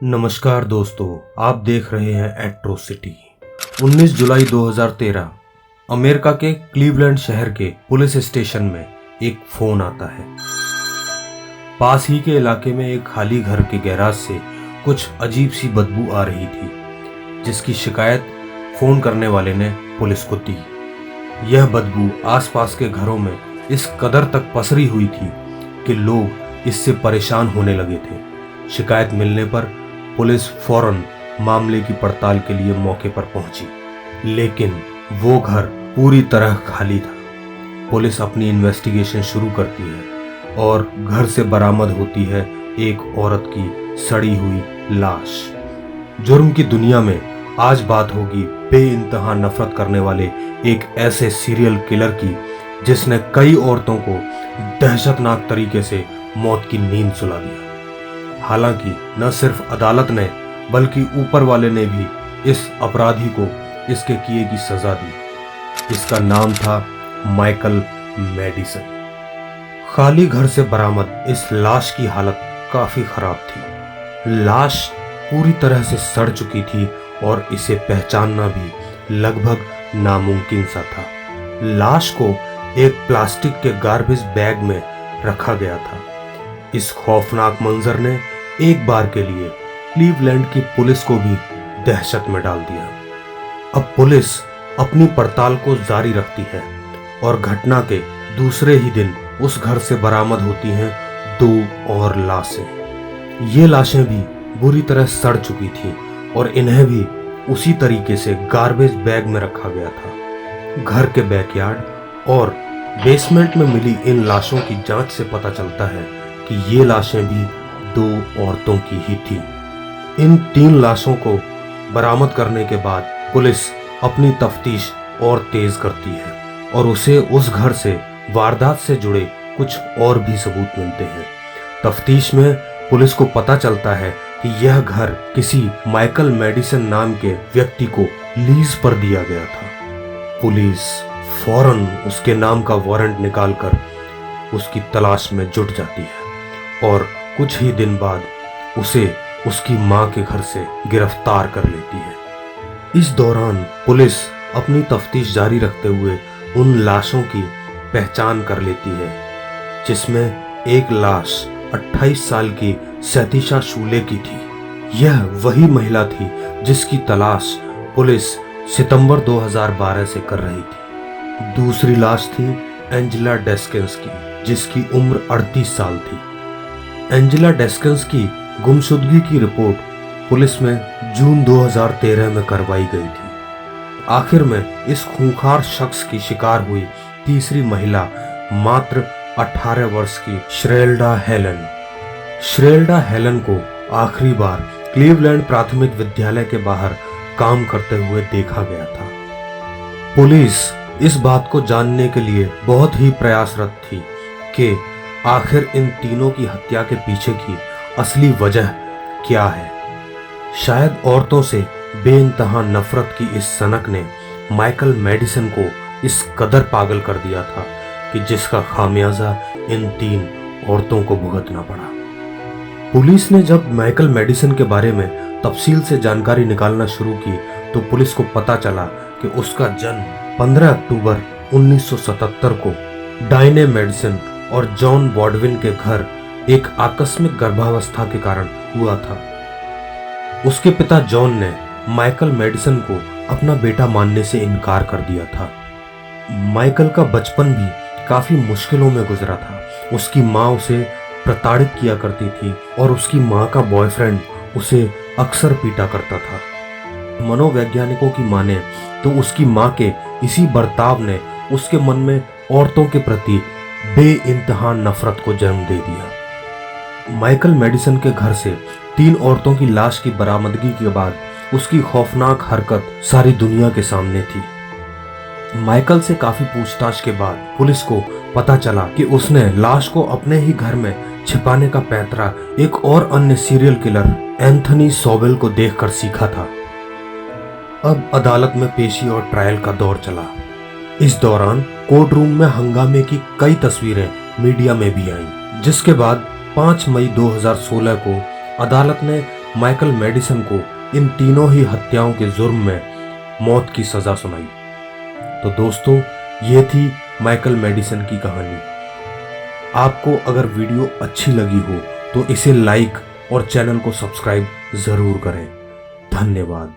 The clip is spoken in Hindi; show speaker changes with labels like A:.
A: नमस्कार दोस्तों, आप देख रहे हैं एट्रोसिटी। 19 जुलाई 2013 अमेरिका के क्लीवलैंड शहर के पुलिस स्टेशन में एक फोन आता है। पास ही के इलाके में एक खाली घर के गैराज से कुछ अजीब सी बदबू आ रही थी, जिसकी शिकायत फोन करने वाले ने पुलिस को दी। यह बदबू आसपास के घरों में इस कदर तक पसरी हुई थी कि लोग इससे परेशान होने लगे थे। शिकायत मिलने पर पुलिस फौरन मामले की पड़ताल के लिए मौके पर पहुंची, लेकिन वो घर पूरी तरह खाली था। पुलिस अपनी इन्वेस्टिगेशन शुरू करती है और घर से बरामद होती है एक औरत की सड़ी हुई लाश। जुर्म की दुनिया में आज बात होगी बेइंतहा नफरत करने वाले एक ऐसे सीरियल किलर की, जिसने कई औरतों को दहशतनाक तरीके से मौत की नींद सुला दिया। हालांकि न सिर्फ अदालत ने बल्कि ऊपर वाले ने भी इस अपराधी को इसके किए की सजा दी। इसका नाम था माइकल मेडिसन। खाली घर से बरामद इस लाश की हालत काफी खराब थी। लाश पूरी तरह से सड़ चुकी थी और इसे पहचानना भी लगभग नामुमकिन सा था। लाश को एक प्लास्टिक के गार्बेज बैग में रखा गया था। इस खौफनाक मंजर ने एक बार के लिए क्लीवलैंड की पुलिस को भी दहशत में डाल दिया। अब पुलिस अपनी पड़ताल को जारी रखती है और घटना के दूसरे ही दिन उस घर से बरामद होती हैं 2 और लाशें। ये लाशें भी बुरी तरह सड़ चुकी थीं और इन्हें भी उसी तरीके से गार्बेज बैग में रखा गया था। घर के बैकयार्ड और बेसमेंट में मिली इन लाशों की जांच से पता चलता है कि ये लाशें भी 2 औरतों की ही थी। इन 3 लाशों को बरामद करने के बाद पुलिस अपनी तफ्तीश और तेज करती है और उसे उस घर से वारदात से जुड़े कुछ और भी सबूत मिलते हैं। तफ्तीश में पुलिस को पता चलता है कि यह घर किसी माइकल मेडिसन नाम के व्यक्ति को लीज पर दिया गया था। पुलिस फौरन उसके नाम का वारंट निकालकर उसकी तलाश में जुट जाती है और कुछ ही दिन बाद उसे उसकी मां के घर से गिरफ्तार कर लेती है। इस दौरान पुलिस अपनी तफ्तीश जारी रखते हुए उन लाशों की पहचान कर लेती है, जिसमें एक लाश 28 साल की सतीशा शूले की थी। यह वही महिला थी जिसकी तलाश पुलिस सितंबर 2012 से कर रही थी। दूसरी लाश थी एंजेला डेस्किंस की, जिसकी उम्र 38 साल थी। एंजेला डेस्किंस की गुमशुदगी की रिपोर्ट पुलिस में जून 2013 में करवाई गई थी। आखिर में इस खूंखार शख्स की शिकार हुई तीसरी महिला मात्र 18 वर्ष की श्रेल्डा हेलन को आखिरी बार क्लीवलैंड प्राथमिक विद्यालय के बाहर काम करते हुए देखा गया था। पुलिस इस बात को जानने के लिए बहुत ही प्रयासरत थी कि आखिर इन तीनों की हत्या के पीछे की असली वजह क्या है। शायद औरतों से बेइंतहा नफरत की इस सनक ने माइकल मेडिसन को इस कदर पागल कर दिया था कि जिसका खामियाजा इन 3 औरतों को भुगतना पड़ा। पुलिस ने जब माइकल मेडिसन के बारे में तफसील से जानकारी निकालना शुरू की तो पुलिस को पता चला कि उसका जन्म 15 अक्टूबर 1977 को डायने मेडिसन और जॉन बॉडविन के घर एक आकस्मिक गर्भावस्था के कारण हुआ था। उसके पिता जॉन ने माइकल मेडिसन को अपना बेटा मानने से इनकार कर दिया था। माइकल का बचपन भी काफी मुश्किलों में गुजरा था। उसकी माँ उसे प्रताड़ित किया करती थी और उसकी माँ का बॉयफ्रेंड उसे अक्सर पीटा करता था। मनोवैज्ञानिकों की माने तो उसकी माँ के इसी बर्ताव ने उसके मन में औरतों के प्रति बेइंतहा नफरत को जन्म दे दिया। माइकल मेडिसन के घर से 3 औरतों की लाश की बरामदगी के बाद उसकी खौफनाक हरकत सारी दुनिया के सामने थी। माइकल से काफी पूछताछ के बाद पुलिस को पता चला कि उसने लाश को अपने ही घर में छिपाने का पैंतरा एक और अन्य सीरियल किलर एंथनी सोवेल को देखकर सीखा था। अब अदालत में पेशी और ट्रायल का दौर चला। इस दौरान कोर्ट रूम में हंगामे की कई तस्वीरें मीडिया में भी आईं, जिसके बाद 5 मई 2016 को अदालत ने माइकल मेडिसन को इन तीनों ही हत्याओं के जुर्म में मौत की सजा सुनाई। तो दोस्तों, ये थी माइकल मेडिसन की कहानी। आपको अगर वीडियो अच्छी लगी हो तो इसे लाइक और चैनल को सब्सक्राइब जरूर करें। धन्यवाद।